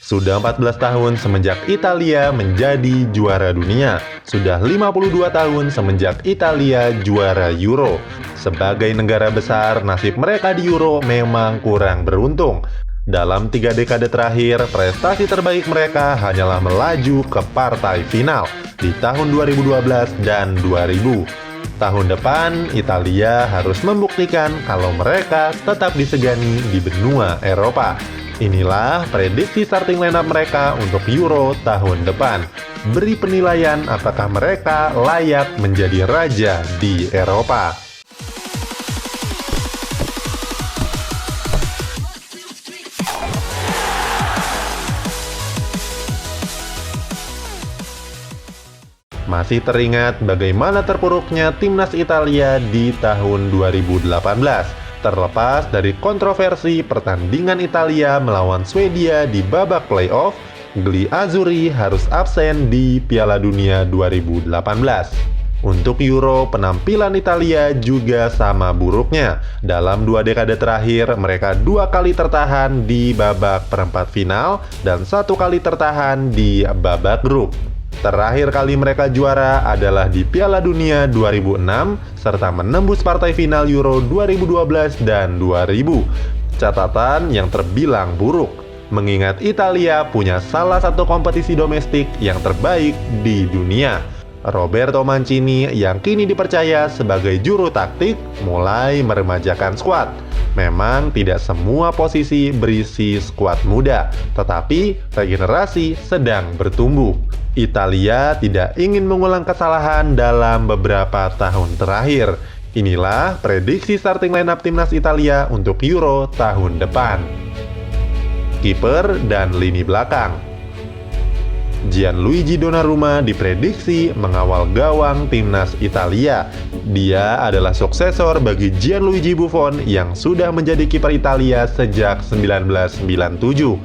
Sudah 14 tahun semenjak Italia menjadi juara dunia. Sudah 52 tahun semenjak Italia juara Euro. Sebagai negara besar, nasib mereka di Euro memang kurang beruntung. Dalam 3 dekade terakhir, prestasi terbaik mereka hanyalah melaju ke partai final di tahun 2012 dan 2000. Tahun depan, Italia harus membuktikan kalau mereka tetap disegani di benua Eropa. Inilah prediksi starting lineup mereka untuk Euro tahun depan. Beri penilaian apakah mereka layak menjadi raja di Eropa. Masih teringat bagaimana terpuruknya timnas Italia di tahun 2018? Terlepas dari kontroversi pertandingan Italia melawan Swedia di babak playoff, Gli Azzurri harus absen di Piala Dunia 2018. Untuk Euro, penampilan Italia juga sama buruknya. Dalam 2 dekade terakhir, mereka 2 kali tertahan di babak perempat final dan 1 kali tertahan di babak grup. Terakhir kali mereka juara adalah di Piala Dunia 2006 serta menembus partai final Euro 2012 dan 2000. Catatan yang terbilang buruk, mengingat Italia punya salah satu kompetisi domestik yang terbaik di dunia. Roberto Mancini yang kini dipercaya sebagai juru taktik mulai meremajakan skuad. Memang tidak semua posisi berisi skuad muda, tetapi regenerasi sedang bertumbuh. Italia tidak ingin mengulang kesalahan dalam beberapa tahun terakhir. Inilah prediksi starting lineup timnas Italia untuk Euro tahun depan. Kiper dan lini belakang. Gianluigi Donnarumma diprediksi mengawal gawang timnas Italia. Dia adalah suksesor bagi Gianluigi Buffon yang sudah menjadi kiper Italia sejak 1997.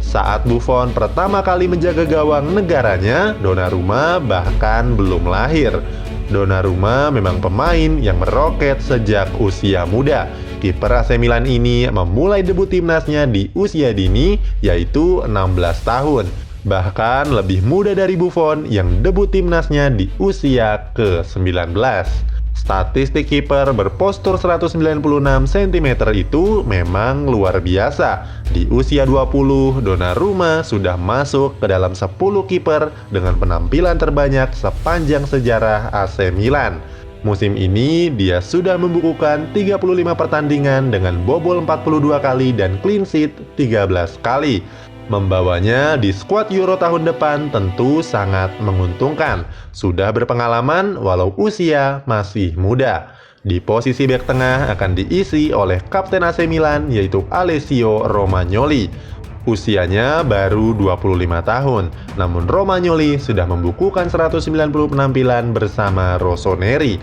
Saat Buffon pertama kali menjaga gawang negaranya, Donnarumma bahkan belum lahir. Donnarumma memang pemain yang meroket sejak usia muda. Kiper AC Milan ini memulai debut timnasnya di usia dini, yaitu 16 tahun. Bahkan lebih muda dari Buffon yang debut timnasnya di usia ke-19. Statistik kiper berpostur 196 cm itu memang luar biasa. Di usia 20, Donnarumma sudah masuk ke dalam 10 kiper dengan penampilan terbanyak sepanjang sejarah AC Milan. Musim ini dia sudah membukukan 35 pertandingan dengan bobol 42 kali dan clean sheet 13 kali. Membawanya di skuad Euro tahun depan tentu sangat menguntungkan. Sudah berpengalaman walau usia masih muda. Di posisi bek tengah akan diisi oleh kapten AC Milan yaitu Alessio Romagnoli. Usianya baru 25 tahun, namun Romagnoli sudah membukukan 190 penampilan bersama Rossoneri.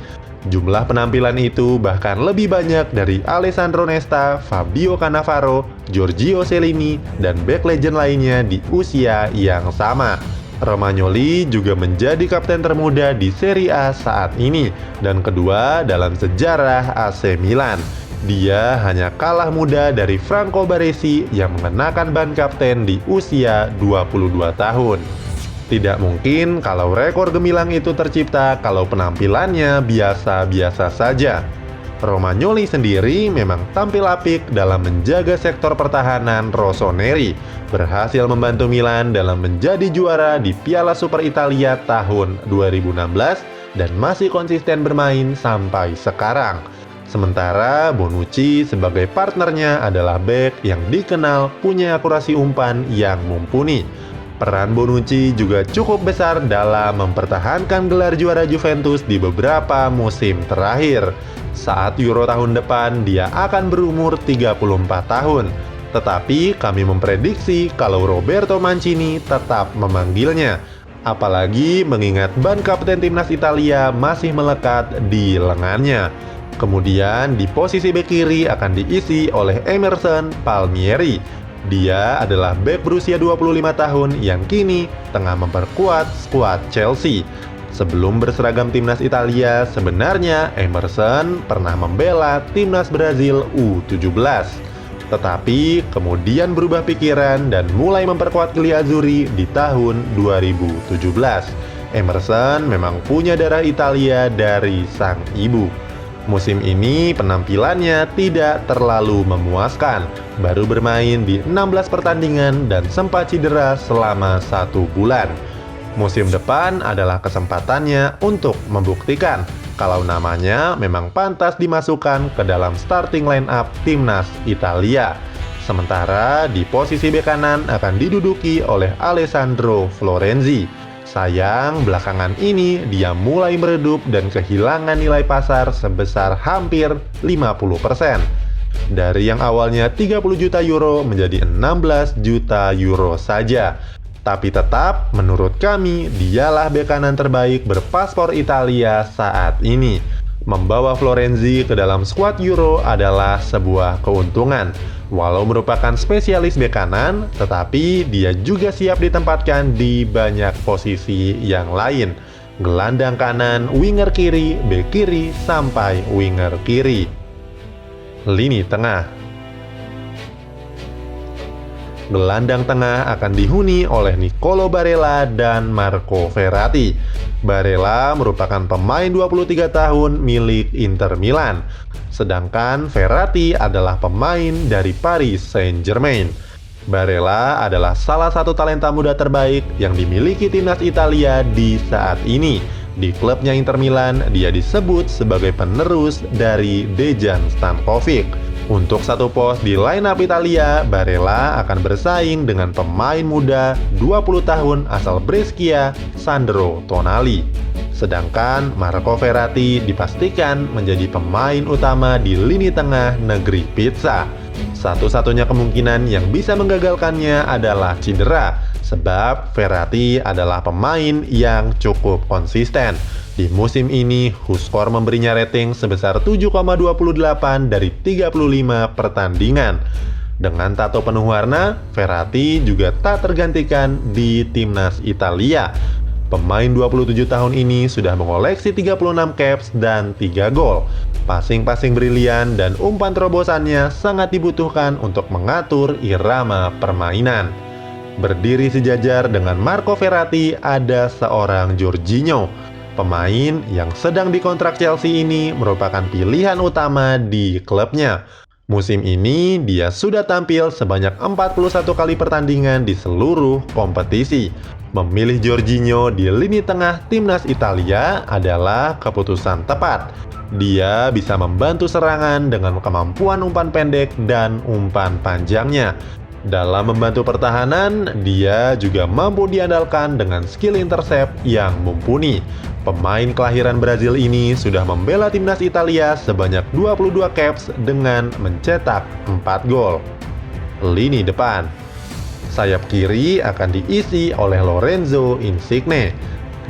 Jumlah penampilan itu bahkan lebih banyak dari Alessandro Nesta, Fabio Cannavaro, Giorgio Chiellini, dan bek legend lainnya di usia yang sama. Romagnoli juga menjadi kapten termuda di Serie A saat ini dan kedua dalam sejarah AC Milan. Dia hanya kalah muda dari Franco Baresi yang mengenakan ban kapten di usia 22 tahun. Tidak mungkin kalau rekor gemilang itu tercipta kalau penampilannya biasa-biasa saja. Romagnoli sendiri memang tampil apik dalam menjaga sektor pertahanan Rossoneri, berhasil membantu Milan dalam menjadi juara di Piala Super Italia tahun 2016 dan masih konsisten bermain sampai sekarang. Sementara Bonucci sebagai partnernya adalah bek yang dikenal punya akurasi umpan yang mumpuni. Peran Bonucci juga cukup besar dalam mempertahankan gelar juara Juventus di beberapa musim terakhir. Saat Euro tahun depan, dia akan berumur 34 tahun. Tetapi kami memprediksi kalau Roberto Mancini tetap memanggilnya. Apalagi mengingat ban kapten timnas Italia masih melekat di lengannya. Kemudian di posisi bek kiri akan diisi oleh Emerson Palmieri. Dia adalah bek berusia 25 tahun yang kini tengah memperkuat skuad Chelsea. Sebelum berseragam timnas Italia, sebenarnya Emerson pernah membela timnas Brazil U17. Tetapi kemudian berubah pikiran dan mulai memperkuat Griazzurri di tahun 2017. Emerson memang punya darah Italia dari sang ibu. Musim ini penampilannya tidak terlalu memuaskan. Baru bermain di 16 pertandingan dan sempat cedera selama 1 bulan. Musim depan adalah kesempatannya untuk membuktikan kalau namanya memang pantas dimasukkan ke dalam starting line up timnas Italia. Sementara di posisi bek kanan akan diduduki oleh Alessandro Florenzi. Sayang, belakangan ini dia mulai meredup dan kehilangan nilai pasar sebesar hampir 50%. Dari yang awalnya 30 juta euro menjadi 16 juta euro saja. Tapi tetap, menurut kami, dialah bek kanan terbaik berpaspor Italia saat ini. Membawa Florenzi ke dalam skuad Euro adalah sebuah keuntungan. Walau merupakan spesialis bek kanan, tetapi dia juga siap ditempatkan di banyak posisi yang lain. Gelandang kanan, winger kiri, bek kiri, sampai winger kiri. Lini tengah. Gelandang tengah akan dihuni oleh Nicolo Barella dan Marco Verratti. Barella merupakan pemain 23 tahun milik Inter Milan, sedangkan Verratti adalah pemain dari Paris Saint-Germain. Barella adalah salah satu talenta muda terbaik yang dimiliki timnas Italia di saat ini. Di klubnya Inter Milan, dia disebut sebagai penerus dari Dejan Stankovic. Untuk satu pos di line-up Italia, Barella akan bersaing dengan pemain muda 20 tahun asal Brescia, Sandro Tonali. Sedangkan Marco Verratti dipastikan menjadi pemain utama di lini tengah negeri Pizza. Satu-satunya kemungkinan yang bisa menggagalkannya adalah cedera, sebab Verratti adalah pemain yang cukup konsisten. Di musim ini, Huskor memberinya rating sebesar 7,28 dari 35 pertandingan. Dengan tato penuh warna, Verratti juga tak tergantikan di timnas Italia. Pemain 27 tahun ini sudah mengoleksi 36 caps dan 3 gol. Passing-passing brilian dan umpan terobosannya sangat dibutuhkan untuk mengatur irama permainan. Berdiri sejajar dengan Marco Verratti ada seorang Jorginho. Pemain yang sedang dikontrak Chelsea ini merupakan pilihan utama di klubnya. Musim ini dia sudah tampil sebanyak 41 kali pertandingan di seluruh kompetisi. Memilih Jorginho di lini tengah timnas Italia adalah keputusan tepat. Dia bisa membantu serangan dengan kemampuan umpan pendek dan umpan panjangnya. Dalam membantu pertahanan, dia juga mampu diandalkan dengan skill intercept yang mumpuni. Pemain kelahiran Brazil ini sudah membela timnas Italia sebanyak 22 caps dengan mencetak 4 gol. Lini depan. Sayap kiri akan diisi oleh Lorenzo Insigne.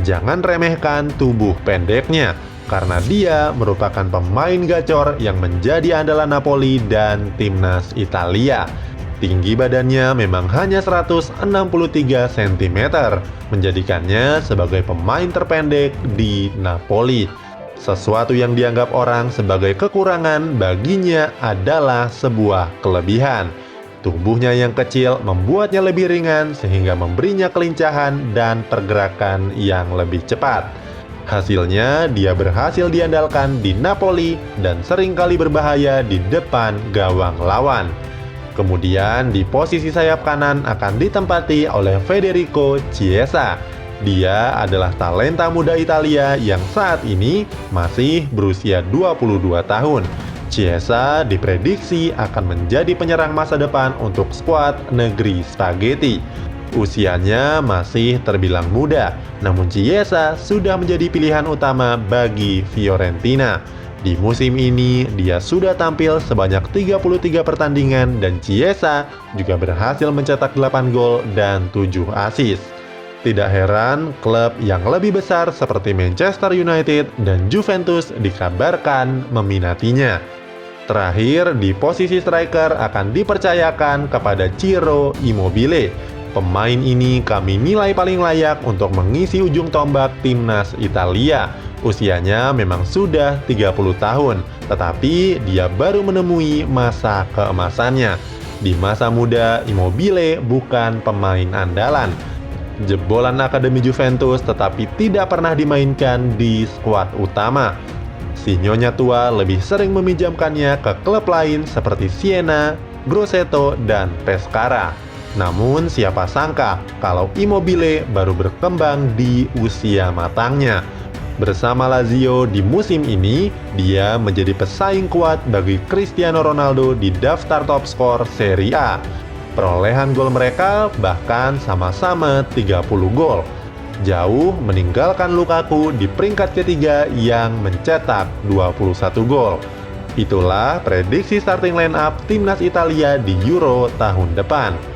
Jangan remehkan tubuh pendeknya, karena dia merupakan pemain gacor yang menjadi andalan Napoli dan timnas Italia. Tinggi badannya memang hanya 163 cm, menjadikannya sebagai pemain terpendek di Napoli. Sesuatu yang dianggap orang sebagai kekurangan baginya adalah sebuah kelebihan. Tubuhnya yang kecil membuatnya lebih ringan sehingga memberinya kelincahan dan pergerakan yang lebih cepat. Hasilnya, dia berhasil diandalkan di Napoli dan seringkali berbahaya di depan gawang lawan. Kemudian di posisi sayap kanan akan ditempati oleh Federico Chiesa. Dia adalah talenta muda Italia yang saat ini masih berusia 22 tahun. Chiesa diprediksi akan menjadi penyerang masa depan untuk skuad negeri Spaghetti. Usianya masih terbilang muda, namun Chiesa sudah menjadi pilihan utama bagi Fiorentina. Di musim ini, dia sudah tampil sebanyak 33 pertandingan dan Chiesa juga berhasil mencetak 8 gol dan 7 assist. Tidak heran, klub yang lebih besar seperti Manchester United dan Juventus dikabarkan meminatinya. Terakhir, di posisi striker akan dipercayakan kepada Ciro Immobile. Pemain ini kami nilai paling layak untuk mengisi ujung tombak timnas Italia. Usianya memang sudah 30 tahun, tetapi dia baru menemui masa keemasannya. Di masa muda, Immobile bukan pemain andalan. Jebolan Akademi Juventus tetapi tidak pernah dimainkan di skuad utama. Si Nyonya tua lebih sering meminjamkannya ke klub lain seperti Siena, Grosseto, dan Pescara. Namun siapa sangka kalau Immobile baru berkembang di usia matangnya. Bersama Lazio di musim ini, dia menjadi pesaing kuat bagi Cristiano Ronaldo di daftar top skor Serie A. Perolehan gol mereka bahkan sama-sama 30 gol. Jauh meninggalkan Lukaku di peringkat ketiga yang mencetak 21 gol. Itulah prediksi starting line up timnas Italia di Euro tahun depan.